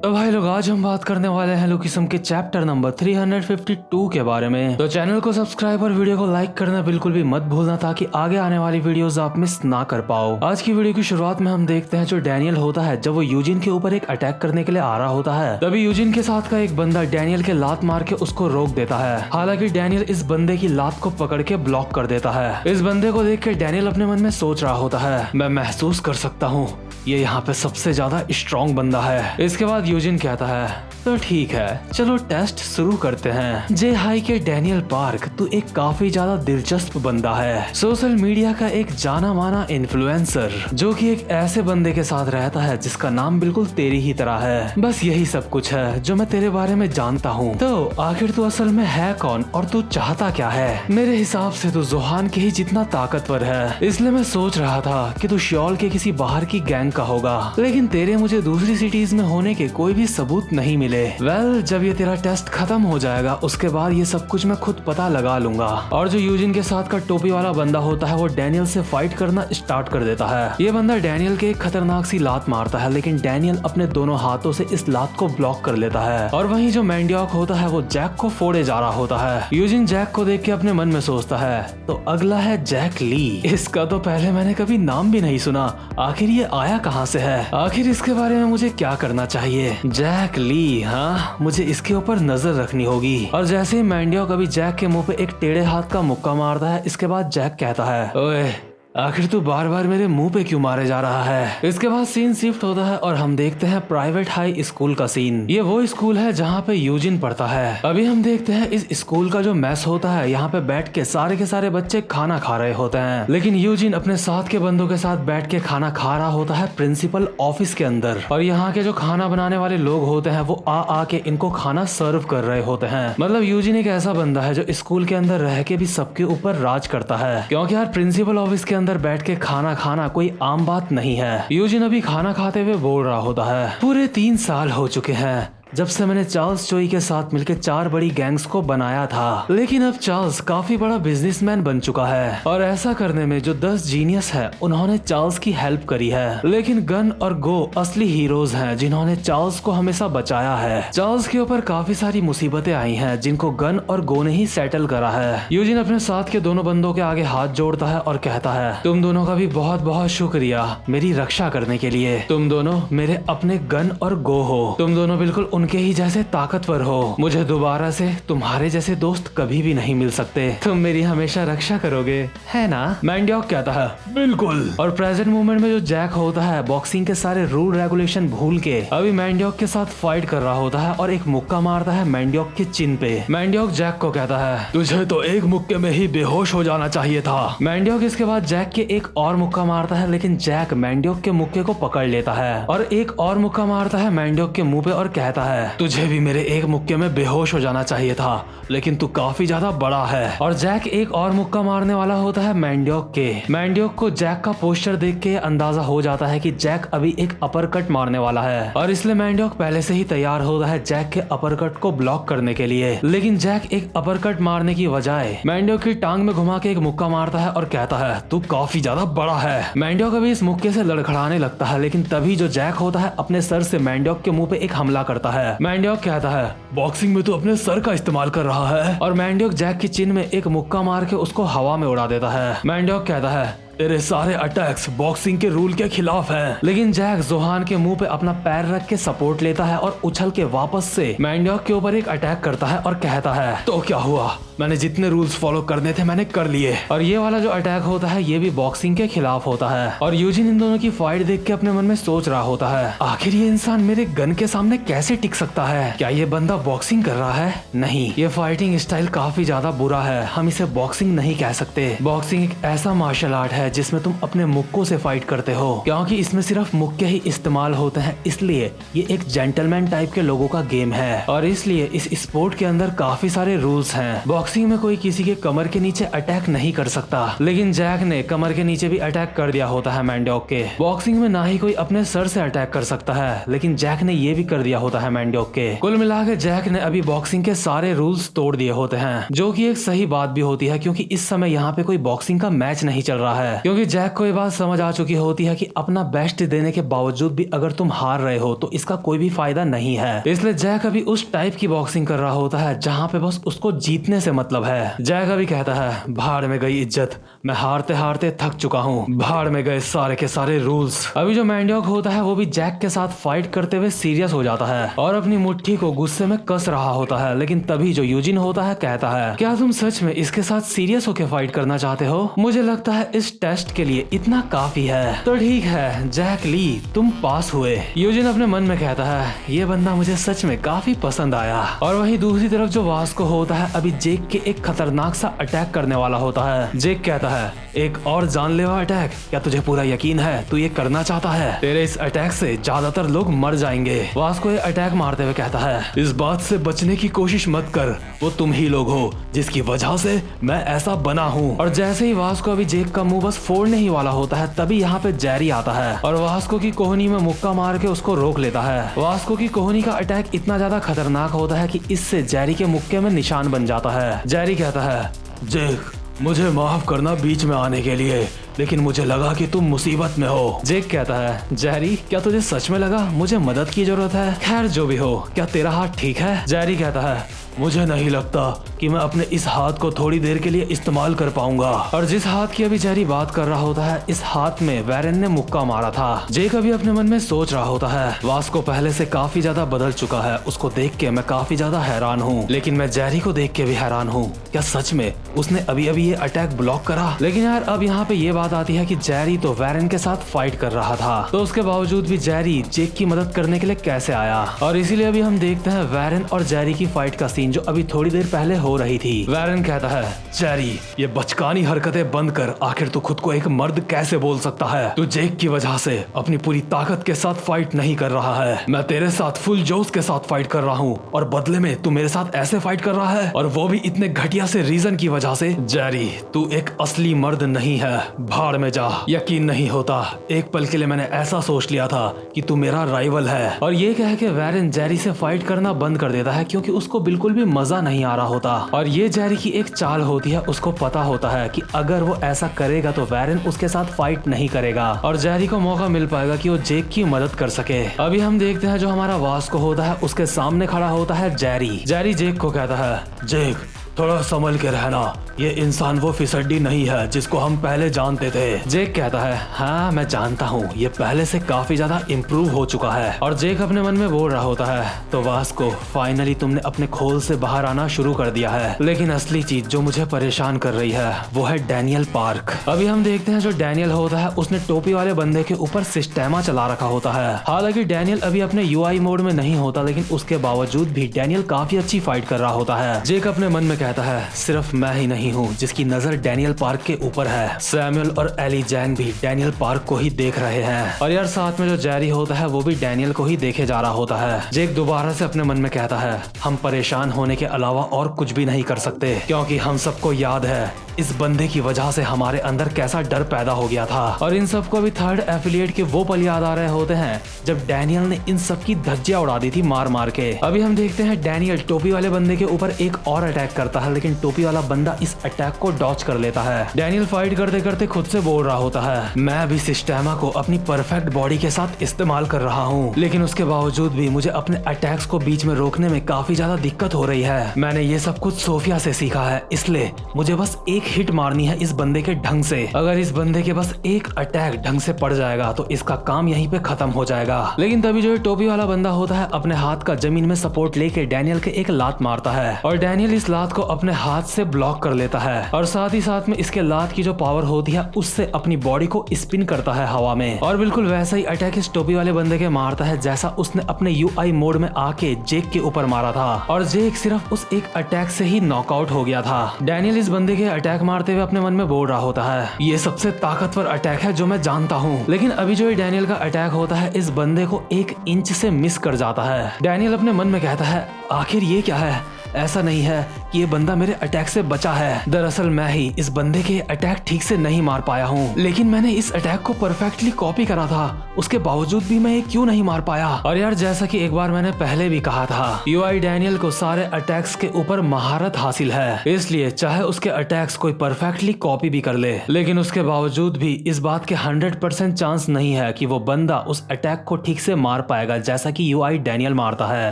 तो भाई लोग आज हम बात करने वाले हैं लुकिसम के चैप्टर नंबर 352 के बारे में। तो चैनल को सब्सक्राइब और वीडियो को लाइक करना बिल्कुल भी मत भूलना ताकि आगे आने वाली वीडियोस आप मिस ना कर पाओ। आज की वीडियो की शुरुआत में हम देखते हैं जो डैनियल होता है जब वो यूजिन के ऊपर एक अटैक करने के लिए आ रहा होता है, तभी यूजिन के साथ का एक बंदा डैनियल के लात मार के उसको रोक देता है। हालांकि डैनियल इस बंदे की लात को पकड़ के ब्लॉक कर देता है। इस बंदे को देख के डैनियल अपने मन में सोच रहा होता है, मैं महसूस कर सकता हूँ ये यहाँ पे सबसे ज्यादा स्ट्रॉन्ग बंदा है। इसके बाद यूजिन कहता है तो ठीक है चलो टेस्ट शुरू करते हैं। जे हाई के डैनियल पार्क, तू एक काफी ज्यादा दिलचस्प बंदा है, सोशल मीडिया का एक जाना माना इन्फ्लुएंसर जो कि एक ऐसे बंदे के साथ रहता है जिसका नाम बिल्कुल तेरी ही तरह है। बस यही सब कुछ है जो मैं तेरे बारे में जानता हूँ। तो आखिर तू असल में है कौन और तू चाहता क्या है? मेरे हिसाब से तू जोहान के ही जितना ताकतवर है, इसलिए मैं सोच रहा था कि तू श्योल के किसी बाहर की गैंग का होगा, लेकिन तेरे मुझे दूसरी सिटीज में होने के कोई भी सबूत नहीं मिले। वेल, जब ये तेरा टेस्ट खत्म हो जाएगा उसके बाद ये सब कुछ मैं खुद पता लगा लूंगा। और जो यूजिन के साथ का टोपी वाला बंदा होता है वो डैनियल से फाइट करना स्टार्ट कर देता है। ये बंदा डैनियल के एक खतरनाक सी लात मारता है, लेकिन डैनियल अपने दोनों हाथों से इस लात को ब्लॉक कर लेता है। और वहीं जो मैंडियॉक होता है वो जैक को फोड़े जा रहा होता है। यूजिन जैक को देख के अपने मन में सोचता है तो अगला है जैक ली। इसका तो पहले मैंने कभी नाम भी नहीं सुना, आखिर ये आया कहाँ से है? आखिर इसके बारे में मुझे क्या करना चाहिए? जैक ली, हाँ मुझे इसके ऊपर नजर रखनी होगी। और जैसे ही मैंडियॉक अभी जैक के मुंह पे एक टेढ़े हाथ का मुक्का मारता है, इसके बाद जैक कहता है ओए आखिर तू बार बार मेरे मुंह पे क्यों मारे जा रहा है? इसके बाद सीन शिफ्ट होता है और हम देखते हैं प्राइवेट हाई स्कूल का सीन। ये वो स्कूल है जहाँ पे यूजिन पढ़ता है। अभी हम देखते हैं इस स्कूल का जो मेस होता है, यहाँ पे बैठ के सारे बच्चे खाना खा रहे होते हैं, लेकिन यूजिन अपने साथ के बंदों के साथ बैठ के खाना खा रहा होता है प्रिंसिपल ऑफिस के अंदर। और यहाँ के जो खाना बनाने वाले लोग होते हैं वो आ के इनको खाना सर्व कर रहे होते हैं। मतलब यूजिन एक ऐसा बंदा है जो स्कूल के अंदर रह के भी सबके ऊपर राज करता है, क्योंकि यार प्रिंसिपल ऑफिस के अंदर बैठ के खाना खाना कोई आम बात नहीं है। यूजिन अभी खाना खाते हुए बोल रहा होता है पूरे 3 साल हो चुके हैं जब से मैंने चार्ल्स चोई के साथ मिलकर 4 बड़ी गैंग्स को बनाया था, लेकिन अब चार्ल्स काफी बड़ा बिजनेसमैन बन चुका है और ऐसा करने में जो 10 जीनियस है उन्होंने चार्ल्स की हेल्प करी है। लेकिन गन और गो असली हीरोज हैं जिन्होंने चार्ल्स को हमेशा बचाया है। चार्ल्स के ऊपर काफी सारी मुसीबतें आई हैं जिनको गन और गो ने ही सेटल करा है। यूजिन अपने साथ के दोनों बंदों के आगे हाथ जोड़ता है और कहता है तुम दोनों का भी बहुत बहुत शुक्रिया मेरी रक्षा करने के लिए। तुम दोनों मेरे अपने गन और गो हो, तुम दोनों बिल्कुल उनके ही जैसे ताकतवर हो। मुझे दोबारा से तुम्हारे जैसे दोस्त कभी भी नहीं मिल सकते। तुम मेरी हमेशा रक्षा करोगे, है ना? मैंडियॉक कहता है बिल्कुल। और प्रेजेंट मोमेंट में जो जैक होता है बॉक्सिंग के सारे रूल रेगुलेशन भूल के अभी मैंडियॉक के साथ फाइट कर रहा होता है और एक मुक्का मारता है मैंडियॉक के चिन पे। मैंडियॉक जैक को कहता है तुझे तो एक मुक्के में ही बेहोश हो जाना चाहिए था। मैंडियॉक इसके बाद जैक के एक और मुक्का मारता है, लेकिन जैक मैंडियॉक के मुक्के को पकड़ लेता है और एक और मुक्का मारता है मैंडियॉक के मुंह पे और कहता है तुझे भी मेरे एक मुक्के में बेहोश हो जाना चाहिए था, लेकिन तू काफी ज्यादा बड़ा है। और जैक एक और मुक्का मारने वाला होता है मैंडियॉक के। मैंडियॉक को जैक का पोस्टर देख के अंदाजा हो जाता है कि जैक अभी एक अपर कट मारने वाला है और इसलिए मैंडियॉक पहले से ही तैयार होता है जैक के अपर कट को ब्लॉक करने के लिए। लेकिन जैक एक अपर कट मारने की बजाय मैंडियॉक की टांग में घुमा के एक मुक्का मारता है और कहता है तू काफी ज्यादा बड़ा है। मैंडियॉक अभी इस मुक्के से लड़खड़ाने लगता है, लेकिन तभी जो जैक होता है अपने सर से मैंडियॉक के मुंह पे एक हमला करता है। मैंडियॉक कहता है बॉक्सिंग में तो अपने सर का इस्तेमाल कर रहा है। और मैंडियॉक जैक की चिन में एक मुक्का मार के उसको हवा में उड़ा देता है। मैंडियॉक कहता है तेरे सारे अटैक्स बॉक्सिंग के रूल के खिलाफ हैं। लेकिन जैक जोहान के मुंह पे अपना पैर रख के सपोर्ट लेता है और उछल के वापस से मैंडियॉक के ऊपर एक अटैक करता है और कहता है तो क्या हुआ, मैंने जितने रूल्स फॉलो करने थे मैंने कर लिए। और ये वाला जो अटैक होता है ये भी बॉक्सिंग के खिलाफ होता है। और यूजिन इन दोनों की फाइट देख के अपने मन में सोच रहा होता है आखिर ये इंसान मेरे गन के सामने कैसे टिक सकता है? क्या ये बंदा बॉक्सिंग कर रहा है? नहीं, ये फाइटिंग स्टाइल काफी ज्यादा बुरा है, हम इसे बॉक्सिंग नहीं कह सकते। बॉक्सिंग एक ऐसा मार्शल आर्ट है जिसमें तुम अपने मुक्कों से फाइट करते हो, क्योंकि इसमें सिर्फ मुक्के ही इस्तेमाल होते हैं, इसलिए ये एक जेंटलमैन टाइप के लोगों का गेम है। और इसलिए इस स्पोर्ट के अंदर काफी सारे रूल्स हैं। बॉक्सिंग में कोई किसी के कमर के नीचे अटैक नहीं कर सकता, लेकिन जैक ने कमर के नीचे भी अटैक कर दिया होता है मैंडोक के। बॉक्सिंग में ना ही कोई अपने सर से अटैक कर सकता है, लेकिन जैक ने ये भी कर दिया होता है मैंडोक के। कुल मिला के जैक ने अभी बॉक्सिंग के सारे रूल्स तोड़ दिए होते हैं, जो कि एक सही बात भी होती है, क्योंकि इस समय यहाँ पे कोई बॉक्सिंग का मैच नहीं चल रहा है। क्योंकि जैक को ये बात समझ आ चुकी होती है कि अपना बेस्ट देने के बावजूद भी अगर तुम हार रहे हो तो इसका कोई भी फायदा नहीं है। इसलिए जैक अभी उस टाइप की बॉक्सिंग कर रहा होता है जहाँ पे बस उसको जीतने से मतलब है। जैक अभी कहता है, भाड़ में गई इज्जत, मैं हारते हारते थक चुका हूँ, भाड़ में गए सारे के सारे रूल्स। अभी जो मैंडोक होता है वो भी जैक के साथ फाइट करते हुए सीरियस हो जाता है और अपनी मुट्ठी को गुस्से में कस रहा होता है। लेकिन तभी जो यूजिन होता है कहता है, क्या तुम सच में इसके साथ सीरियस होकर फाइट करना चाहते हो? मुझे लगता है इस टेस्ट के लिए इतना काफी है। तो ठीक है जैक ली, तुम पास हुए। यूजिन अपने मन में कहता है, ये बंदा मुझे सच में काफी पसंद आया। और वहीं दूसरी तरफ जो वास्को होता है अभी जेक के एक खतरनाक सा अटैक करने वाला होता है। जेक कहता है, एक और जानलेवा अटैक? क्या तुझे पूरा यकीन है तू ये करना चाहता है? तेरे इस अटैक से ज्यादातर लोग मर जाएंगे। वास्को ये अटैक मारते हुए कहता है, इस बात से बचने की कोशिश मत कर, वो तुम ही लोग हो जिसकी वजह से मैं ऐसा बना हूँ। और जैसे ही वास्को अभी जेक का मुंह बस फोड़ने ही वाला होता है तभी यहाँ पे जेरी आता है और वास्को की कोहनी में मुक्का मार के उसको रोक लेता है। वास्को की कोहनी का अटैक इतना ज्यादा खतरनाक होता है कि इससे जेरी के मुक्के में निशान बन जाता है। जेरी कहता है, जेक मुझे माफ करना बीच में आने के लिए, लेकिन मुझे लगा कि तुम मुसीबत में हो। जेक कहता है, जेरी क्या तुझे सच में लगा मुझे मदद की जरूरत है? खैर जो भी हो, क्या तेरा हाथ ठीक है? जेरी कहता है, मुझे नहीं लगता कि मैं अपने इस हाथ को थोड़ी देर के लिए इस्तेमाल कर पाऊंगा। और जिस हाथ की अभी जेरी बात कर रहा होता है, इस हाथ में वैरेन ने मुक्का मारा था। जेक अभी अपने मन में सोच रहा होता है, वास्को पहले से काफी ज्यादा बदल चुका है, उसको देख के मैं काफी ज्यादा हैरान हूँ। लेकिन मैं जेरी को देख के भी हैरान हूँ, क्या सच में उसने अभी अभी ये अटैक ब्लॉक करा? लेकिन यार अब यहाँ पे ये बात आती है कि जेरी तो वैरेन के साथ फाइट कर रहा था, तो उसके बावजूद भी जेरी जेक की मदद करने के लिए कैसे आया? और इसीलिए अभी हम देखते हैं वैरेन और जेरी की फाइट का सीन जो अभी थोड़ी देर पहले हो रही थी। वैरेन कहता है, जेरी ये बचकानी हरकतें बंद कर, आखिर तू खुद को एक मर्द कैसे बोल सकता है? तू जेक की वजह से अपनी पूरी ताकत के साथ फाइट नहीं कर रहा है, मैं तेरे साथ फुल जोश के साथ फाइट कर रहा हूँ और बदले में तू मेरे साथ ऐसे फाइट कर रहा है, और वो भी इतने घटिया से रीजन की वजह से। जेरी तू एक असली मर्द नहीं है, भाड़ में जा। यकीन नहीं होता, एक पल के लिए मैंने ऐसा सोच लिया था कि तू मेरा राइवल है। और ये कह के वैरेन जेरी से फाइट करना बंद कर देता है, क्योंकि उसको बिल्कुल भी मजा नहीं आ रहा होता। और ये जेरी की एक चाल होती है, उसको पता होता है कि अगर वो ऐसा करेगा तो वैरेन उसके साथ फाइट नहीं करेगा और जेरी को मौका मिल पाएगा कि वो जेक की मदद कर सके। अभी हम देखते हैं जो हमारा वास्को होता है उसके सामने खड़ा होता है जेरी। जेरी जेक को कहता है, जेक थोड़ा संभल के रहना, ये इंसान वो फिसड्डी नहीं है जिसको हम पहले जानते थे। जेक कहता है, हाँ मैं जानता हूँ, ये पहले से काफी ज्यादा इम्प्रूव हो चुका है। और जेक अपने मन में बोल रहा होता है, तो वास्को फाइनली तुमने अपने खोल से बाहर आना शुरू कर दिया है, लेकिन असली चीज जो मुझे परेशान कर रही है वो है डैनियल पार्क। अभी हम देखते हैं जो डैनियल होता है उसने टोपी वाले बंदे के ऊपर सिस्टेमा चला रखा होता है। हालांकि डैनियल अभी अपने यूआई मोड में नहीं होता, लेकिन उसके बावजूद भी डैनियल काफी अच्छी फाइट कर रहा होता है। जेक अपने मन में कहता है, सिर्फ मैं ही नहीं हूँ जिसकी नजर डैनियल पार्क के ऊपर है, सैमुअल और एली जैंग भी डैनियल पार्क को ही देख रहे हैं। और यार साथ में जो जेरी होता है वो भी डैनियल को ही देखे जा रहा होता है। जेक दोबारा से अपने मन में कहता है, हम परेशान होने के अलावा और कुछ भी नहीं कर सकते, क्योंकि हम सबको याद है इस बंदे की वजह से हमारे अंदर कैसा डर पैदा हो गया था। और इन सबको अभी थर्ड एफिलिएट के वो पल याद आ रहे होते हैं जब डैनियल ने इन सब की धज्जियां उड़ा दी थी मार मार के। अभी हम देखते हैं डैनियल टोपी वाले बंदे के ऊपर एक और अटैक करता है, लेकिन टोपी वाला बंदा इस अटैक को डॉच कर लेता है। डैनियल फाइट करते करते खुद से बोल रहा होता है, मैं भी सिस्टेमा को अपनी परफेक्ट बॉडी के साथ इस्तेमाल कर रहा हूँ, लेकिन उसके बावजूद भी मुझे अपने अटैक्स को बीच में रोकने में काफी ज्यादा दिक्कत हो रही है। मैंने ये सब कुछ सोफिया से सीखा है, इसलिए मुझे बस एक हिट मारनी है इस बंदे के ढंग से। अगर इस बंदे के बस एक अटैक ढंग से पड़ जाएगा तो इसका काम यहीं पे खत्म हो जाएगा। लेकिन तभी जो टोपी वाला बंदा होता है अपने हाथ का जमीन में सपोर्ट लेके डैनियल के एक लात मारता है, और डैनियल इस लात को अपने हाथ से ब्लॉक कर लेता है, और साथ ही साथ में इसके लात की जो पावर होती है उससे अपनी बॉडी को स्पिन करता है हवा में। और बिल्कुल वैसा ही अटैक इस टोपी वाले बंदे के मारता है जैसा उसने अपने यूआई मोड में आके जेक के ऊपर मारा था, और जेक सिर्फ उस एक अटैक से ही नॉकआउट हो गया था। डैनियल इस बंदे के अटैक मारते हुए अपने मन में बोल रहा होता है, ये सबसे ताकतवर अटैक है जो मैं जानता हूँ। लेकिन अभी जो डैनियल का अटैक होता है इस बंदे को 1 इंच से मिस कर जाता है। डैनियल अपने मन में कहता है, आखिर ये क्या है, ऐसा नहीं है कि ये बंदा मेरे अटैक से बचा है। दरअसल मैं ही इस बंदे के अटैक ठीक से नहीं मार पाया हूँ, लेकिन मैंने इस अटैक को परफेक्टली कॉपी करा था, उसके बावजूद भी मैं ये क्यों नहीं मार पाया। और यार जैसा कि एक बार मैंने पहले भी कहा था, यूआई डैनियल को सारे अटैक्स के ऊपर महारत हासिल है, इसलिए चाहे उसके अटैक्स कोई परफेक्टली कॉपी भी कर ले, लेकिन उसके बावजूद भी इस बात के 100% चांस नहीं है कि वो बंदा उस अटैक को ठीक से मार पाएगा जैसा कि यूआई डैनियल मारता है।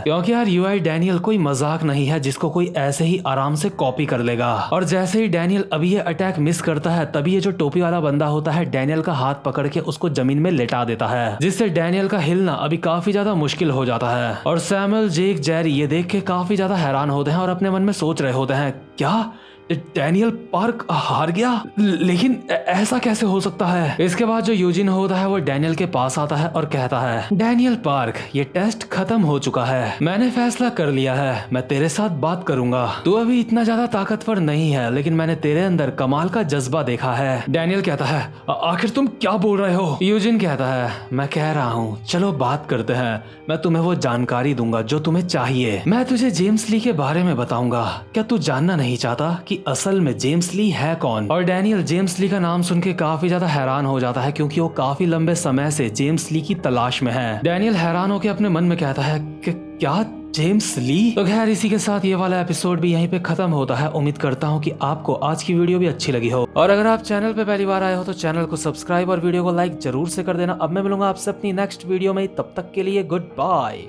क्योंकि यार यूआई डैनियल कोई मजाक नहीं है जिसको कोई ऐसे ही आराम से कॉपी कर लेगा। और जैसे ही डैनियल अभी ये अटैक मिस करता है, तभी ये जो टोपी वाला बंदा होता है डैनियल का हाथ पकड़ के उसको जमीन में लेटा देता है, जिससे डैनियल का हिलना अभी काफी ज्यादा मुश्किल हो जाता है। और सैमुअल, जेक, जेरी ये देख के काफी ज्यादा हैरान होते हैं और अपने मन में सोच रहे होते हैं, क्या डैनियल पार्क हार गया? लेकिन ऐसा कैसे हो सकता है? इसके बाद जो यूजिन होता है वो डैनियल के पास आता है और कहता है, डैनियल पार्क, ये टेस्ट खत्म हो चुका है, मैंने फैसला कर लिया है, मैं तेरे साथ बात करूंगा। तू अभी इतना ज्यादा ताकतवर नहीं है, लेकिन मैंने तेरे अंदर कमाल का जज्बा देखा है। डैनियल कहता है, आखिर तुम क्या बोल रहे हो? यूजिन कहता है, मैं कह रहा हूँ चलो बात करते हैं, मैं तुम्हें वो जानकारी दूंगा जो तुम्हें चाहिए। मैं तुझे जेम्स ली के बारे में बताऊंगा, क्या तू जानना नहीं चाहता कि असल में जेम्स ली है कौन? और डैनियल जेम्स ली का नाम सुन के काफी ज्यादा हैरान हो जाता है, क्योंकि वो काफी लंबे समय से जेम्स ली की तलाश में है। डैनियल हैरान होकर अपने मन में कहता है कि क्या जेम्स ली? तो खैर इसी के साथ ये वाला एपिसोड भी यहीं पे खत्म होता है। उम्मीद करता हूँ कि आपको आज की वीडियो भी अच्छी लगी हो, और अगर आप चैनल पे पहली बार आए हो तो चैनल को सब्सक्राइब और वीडियो को लाइक जरूर से कर देना। अब मैं मिलूंगा आपसे अपनी नेक्स्ट वीडियो में, तब तक के लिए गुड बाय।